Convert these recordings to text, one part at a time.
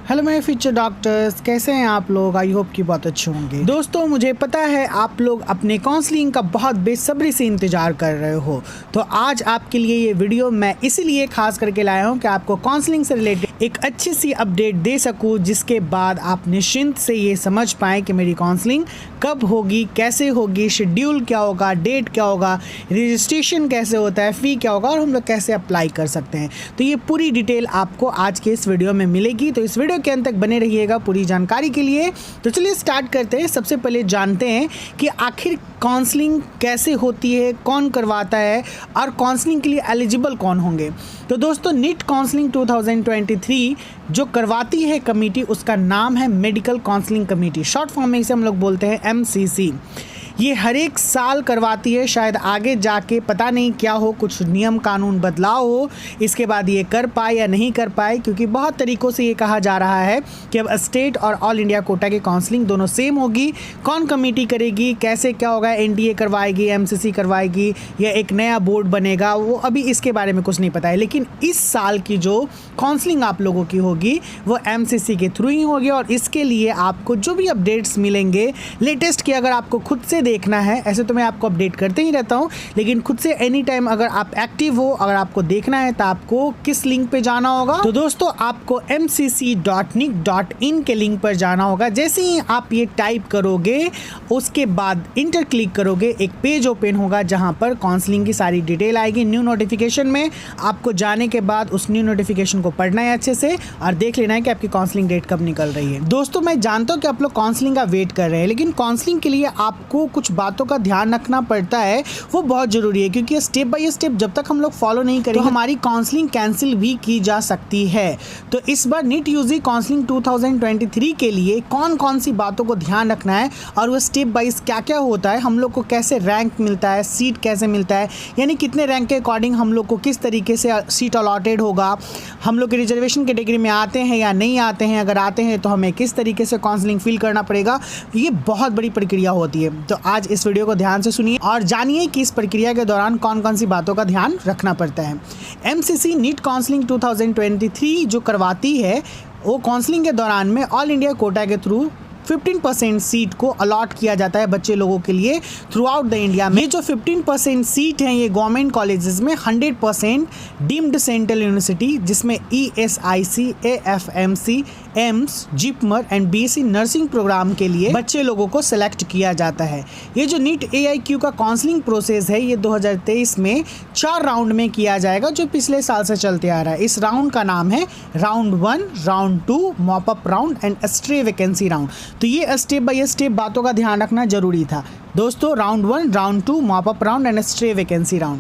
Hello मेरे future doctors, कैसे हैं आप लोग। आई होप कि बहुत अच्छे होंगे। दोस्तों, मुझे पता है आप लोग अपने काउंसलिंग का बहुत बेसब्री से इंतज़ार कर रहे हो, तो आज आपके लिए ये वीडियो मैं इसीलिए खास करके लाया हूँ कि आपको काउंसलिंग से रिलेटेड एक अच्छी सी अपडेट दे सकूँ, जिसके बाद आप निश्चिंत से ये समझ पाएँ कि मेरी काउंसलिंग कब होगी, कैसे होगी, शेड्यूल क्या होगा, डेट क्या होगा, रजिस्ट्रेशन कैसे होता है, फ़ी क्या होगा और हम लोग कैसे अप्लाई कर सकते हैं। तो ये पूरी डिटेल आपको आज के इस वीडियो में मिलेगी, तो इस वीडियो के अंत तक बने रहिएगा पूरी जानकारी के लिए। तो चलिए स्टार्ट करते हैं। सबसे पहले जानते हैं कि आखिर काउंसलिंग कैसे होती है, कौन करवाता है और काउंसलिंग के लिए एलिजिबल कौन होंगे। तो दोस्तों, नीट काउंसलिंग 2023 जो करवाती है कमेटी, उसका नाम है medical counselling committee. Short form में इसे हम लोग बोलते हैं MCC। ये हर एक साल करवाती है। शायद आगे जाके पता नहीं क्या हो, कुछ नियम कानून बदलाव हो, इसके बाद ये कर पाए या नहीं कर पाए, क्योंकि बहुत तरीक़ों से ये कहा जा रहा है कि अब स्टेट और ऑल इंडिया कोटा की काउंसलिंग दोनों सेम होगी। कौन कमेटी करेगी, कैसे क्या होगा, NDA करवाएगी, MCC करवाएगी या एक नया बोर्ड बनेगा, वो अभी इसके बारे में कुछ नहीं पता है। लेकिन इस साल की जो काउंसलिंग आप लोगों की होगी वो MCC के थ्रू ही होगी, और इसके लिए आपको जो भी अपडेट्स मिलेंगे लेटेस्ट की, अगर आपको खुद से देखना है, ऐसे तो मैं आपको अपडेट करते ही रहता हूं, लेकिन खुद से एनी टाइम अगर आप एक्टिव हो, अगर आपको देखना है तो आपको किस लिंक पे जाना होगा। तो दोस्तों, आपको mcc.nic.in के लिंक पर जाना होगा। जैसे ही आप ये टाइप करोगे, उसके बाद इंटर क्लिक करोगे, एक पेज ओपन होगा जहां पर काउंसलिंग की सारी डिटेल आएगी। न्यू नोटिफिकेशन में आपको जाने के बाद उस न्यू नोटिफिकेशन को पढ़ना है अच्छे से और देख लेना है कि आपकी काउंसलिंग डेट कब निकल रही है। दोस्तों, मैं जानता हूँ कि आप लोग काउंसलिंग का वेट कर रहे हैं, लेकिन काउंसलिंग के लिए आपको कुछ बातों का ध्यान रखना पड़ता है, वो बहुत ज़रूरी है, क्योंकि स्टेप बाय स्टेप जब तक हम लोग फॉलो नहीं करेंगे तो हमारी काउंसलिंग कैंसिल भी की जा सकती है। तो इस बार नीट यूजी काउंसलिंग 2023 के लिए कौन कौन सी बातों को ध्यान रखना है और वो स्टेप बाइज क्या क्या होता है, हम लोग को कैसे रैंक मिलता है, सीट कैसे मिलता है, यानी कितने रैंक के अकॉर्डिंग हम लोग को किस तरीके से सीट अलॉटेड होगा, हम लोग रिजर्वेशन कैटेगरी में आते हैं या नहीं आते हैं, अगर आते हैं तो हमें किस तरीके से काउंसलिंग फिल करना पड़ेगा। ये बहुत बड़ी प्रक्रिया होती है। तो आज इस वीडियो को ध्यान से सुनिए और जानिए कि इस प्रक्रिया के दौरान कौन कौन सी बातों का ध्यान रखना पड़ता है। MCC नीट काउंसलिंग 2023 जो करवाती है, वो काउंसलिंग के दौरान में ऑल इंडिया कोटा के थ्रू 15% सीट को अलॉट किया जाता है बच्चे लोगों के लिए थ्रू आउट द इंडिया में। जो 15% सीट हैं ये गवर्नमेंट कॉलेजेस में 100% डीम्ड सेंट्रल यूनिवर्सिटी, जिसमें ESIC, AFMC, AIIMS, JIPMER and BSc nursing program के लिए बच्चे लोगों को सेलेक्ट किया जाता है। ये जो नीट AIQ का काउंसलिंग प्रोसेस है, ये 2023 में 4 राउंड में किया जाएगा, जो पिछले साल से चलते आ रहा है। इस राउंड का नाम है round 1, round 2, mop up round and stray vacancy round. तो ये स्टेप बाय स्टेप बातों का ध्यान रखना जरूरी था दोस्तों। Round 1, round 2, mop up round and stray vacancy round.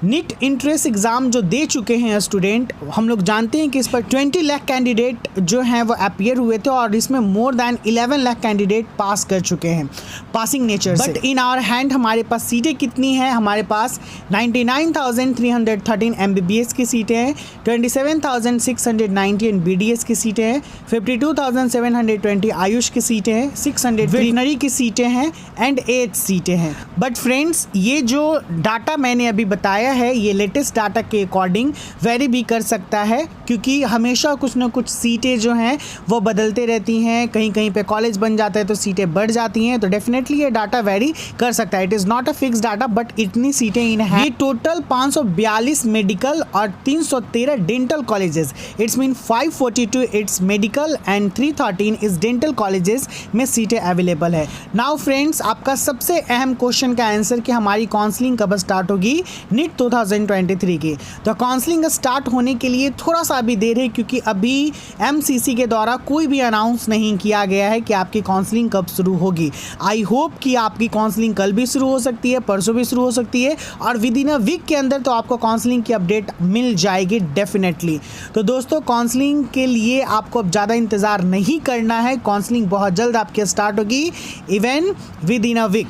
NEET entrance exam जो दे चुके हैं स्टूडेंट, हम लोग जानते हैं कि इस पर 20 लाख कैंडिडेट जो हैं वो अपीयर हुए थे, और इसमें more than 11 lakh candidate pass कर चुके हैं पासिंग नेचर से। बट इन आवर हैंड हमारे पास सीटें कितनी हैं? हमारे पास 99,313 MBBS की सीटें हैं, 27,690 BDS की सीटें हैं, 52,720 आयुष की सीटें हैं, 600 वेटनरी की सीटें हैं एंड 8 सीटें हैं। बट फ्रेंड्स, ये जो डाटा मैंने अभी बताया है, ये लेटेस्ट डाटा के अकॉर्डिंग वेरी भी कर सकता है, क्योंकि हमेशा कुछ ना कुछ सीटें जो हैं वो बदलते रहती हैं। कहीं कहीं पे कॉलेज बन जाता है तो सीटें बढ़ जाती हैं, तो डेफिनेटली ये डाटा वेरी कर सकता है। It is not a fix data, but इतनी सीटें इन हैं। ये टोटल 542 मेडिकल और 313 dental colleges, it's mean 542 it's medical and 313 इस डेंटल कॉलेजेस में सीटें अवेलेबल है। नाउ फ्रेंड्स, आपका सबसे अहम क्वेश्चन का आंसर कि हमारी काउंसलिंग कब स्टार्ट होगी नीट 2023 की। तो काउंसलिंग स्टार्ट होने के लिए थोड़ा सा अभी देर है, क्योंकि अभी MCC के द्वारा कोई भी अनाउंस नहीं किया गया है कि आपकी काउंसलिंग कब शुरू होगी। आई होप कि आपकी काउंसलिंग कल भी शुरू हो सकती है, परसों भी शुरू हो सकती है, और विद इन अ वीक के अंदर तो आपको काउंसलिंग की अपडेट मिल जाएगी डेफिनेटली। तो दोस्तों, काउंसलिंग के लिए आपको अब ज़्यादा इंतज़ार नहीं करना है, काउंसलिंग बहुत जल्द आपकी स्टार्ट होगी, even with in a week.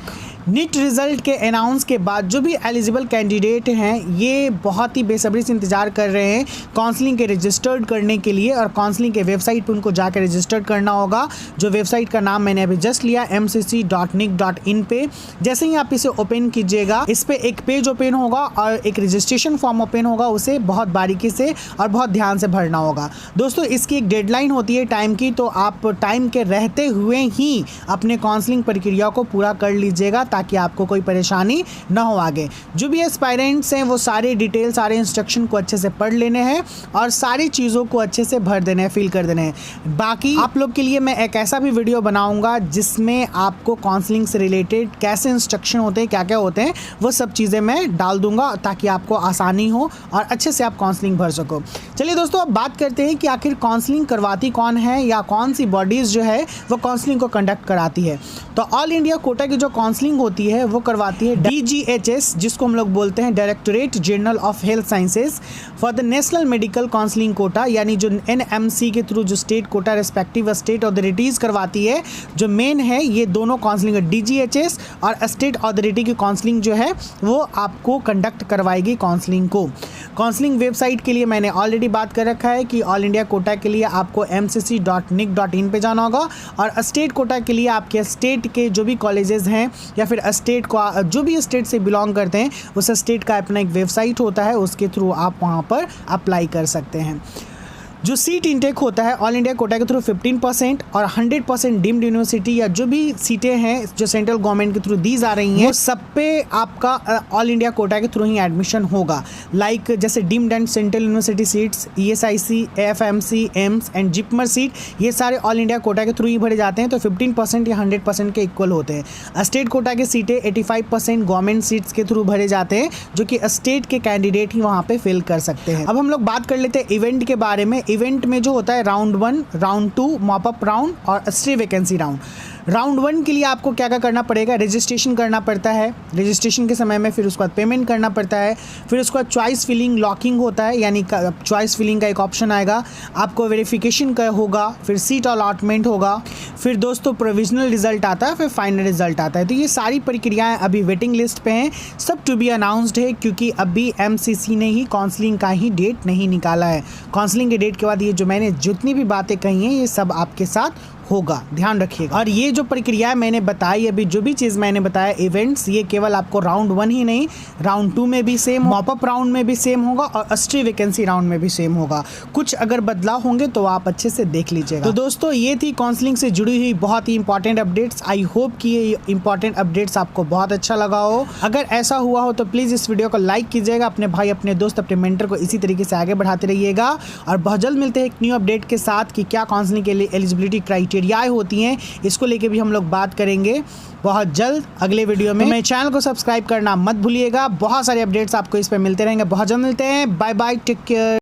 NEET result के अनाउंस के बाद जो भी एलिजिबल कैंडिडेट हैं ये बहुत ही बेसब्री से इंतज़ार कर रहे हैं काउंसलिंग के रजिस्टर्ड करने के लिए, और काउंसलिंग के वेबसाइट पर उनको जाकर रजिस्टर्ड करना होगा। जो वेबसाइट का नाम मैंने अभी जस्ट लिया mcc.nic.in पे। जैसे ही आप इसे ओपन कीजिएगा, इस पर एक पेज ओपन होगा और एक रजिस्ट्रेशन फॉर्म ओपन होगा। उसे बहुत बारीकी से और बहुत ध्यान से भरना होगा। दोस्तों इसकी एक डेडलाइन होती है टाइम की, तो आप टाइम के रहते हुए ही अपने काउंसलिंग प्रक्रिया को पूरा कर लीजिएगा ताकि आपको कोई परेशानी ना हो आगे। जो भी एस्पायरेंट्स हैं वो सारे डिटेल, सारे इंस्ट्रक्शन को अच्छे से पढ़ लेने हैं और सारी चीज़ों को अच्छे से भर देने हैं, फिल कर देने हैं। बाकी आप लोग के लिए मैं एक ऐसा भी वीडियो बनाऊंगा जिसमें आपको काउंसलिंग से रिलेटेड कैसे इंस्ट्रक्शन होते हैं, क्या क्या होते हैं, वो सब चीज़ें मैं डाल दूंगा ताकि आपको आसानी हो और अच्छे से आप काउंसलिंग भर सको। चलिए दोस्तों अब बात करते हैं कि आखिर काउंसलिंग करवाती कौन है या कौन सी बॉडीज़ जो है वो काउंसलिंग को कंडक्ट कराती है। तो ऑल इंडिया कोटा की जो काउंसलिंग होती है वो करवाती है DGHS, जिसको हम लोग बोलते हैं directorate general of health sciences for the national medical counselling quota, यानी जो NMC के थ्रू जो state quota respective state authorities करवाती है। जो मेन है ये दोनों काउंसलिंग DGHS और स्टेट अथॉरिटी की काउंसलिंग जो है वो आपको कंडक्ट करवाएगी काउंसलिंग को। काउंसलिंग वेबसाइट के लिए मैंने ऑलरेडी बात कर रखा है कि ऑल इंडिया कोटा के लिए आपको mcc.nic.in पे जाना होगा, और स्टेट कोटा के लिए आपके स्टेट के जो भी कॉलेजेस हैं या फिर स्टेट को जो भी स्टेट से बिलोंग करते हैं उस स्टेट का अपना एक वेबसाइट होता है, उसके थ्रू आप वहाँ पर अप्लाई कर सकते हैं। जो सीट इंटेक होता है ऑल इंडिया कोटा के थ्रू 15% और 100% डीम्ड यूनिवर्सिटी या जो भी सीटें हैं जो सेंट्रल गवर्नमेंट के थ्रू दी जा रही हैं वो सब पे आपका ऑल इंडिया कोटा के थ्रू ही एडमिशन होगा। लाइक जैसे deemed and central university seats, ESIC, AFMC, AIIMS and JIPMER seat, ये सारे ऑल इंडिया कोटा के थ्रू ही भरे जाते हैं, तो 15% या 100% के इक्वल होते हैं। स्टेट कोटा की सीटें 85% गवर्नमेंट सीट्स के थ्रू भरे जाते हैं, जो कि स्टेट के कैंडिडेट ही वहाँ पे फिल कर सकते हैं। अब हम लोग बात कर लेते हैं इवेंट के बारे में। इवेंट में जो होता है round 1, round 2, mop up round और स्टे वैकेंसी राउंड। राउंड 1 के लिए आपको क्या क्या करना पड़ेगा, रजिस्ट्रेशन करना पड़ता है। रजिस्ट्रेशन के समय में फिर उसके बाद पेमेंट करना पड़ता है। फिर उसके बाद चॉइस फिलिंग लॉकिंग होता है, यानी चॉइस फिलिंग का एक ऑप्शन आएगा, आपको वेरिफिकेशन का होगा, फिर सीट अलॉटमेंट होगा, फिर दोस्तों प्रोविजनल रिजल्ट आता है, फिर फाइनल रिजल्ट आता है। तो ये सारी प्रक्रियाएं अभी वेटिंग लिस्ट पे हैं, सब टू बी अनाउंस्ड है, क्योंकि अभी MCC ने ही काउंसलिंग का ही डेट नहीं निकाला है। काउंसलिंग के डेट के बाद ये जो मैंने जितनी भी बातें कही हैं ये सब आपके साथ होगा, ध्यान रखिएगा। और ये जो प्रक्रिया मैंने बताई अभी, जो भी चीज़ मैंने बताया इवेंट्स, ये केवल आपको राउंड 1 ही नहीं, राउंड 2 में भी सेम, मॉप अप राउंड में भी सेम होगा और स्टे वैकेंसी राउंड में भी सेम होगा। कुछ अगर बदलाव होंगे तो आप अच्छे से देख लीजिएगा। तो दोस्तों ये थी काउंसलिंग से जुड़ी हुई बहुत ही इंपॉर्टेंट अपडेट्स। आई होप कि ये इंपॉर्टेंट अपडेट्स आपको बहुत अच्छा लगा हो। अगर ऐसा हुआ हो तो प्लीज़ इस वीडियो को लाइक कीजिएगा, अपने भाई, अपने दोस्त, अपने मेंटर को इसी तरीके से आगे बढ़ाते रहिएगा। और बहुत जल्द मिलते हैं एक न्यू अपडेट के साथ कि क्या काउंसलिंग के लिए एलिजिबिलिटी क्राइटेरिया होती हैं, इसको लेके भी हम लोग बात करेंगे बहुत जल्द अगले वीडियो में। तो मेरे चैनल को सब्सक्राइब करना मत भूलिएगा। बहुत सारे अपडेट्स आपको इस पे मिलते रहेंगे। बहुत जल्द मिलते हैं। Bye bye, take care.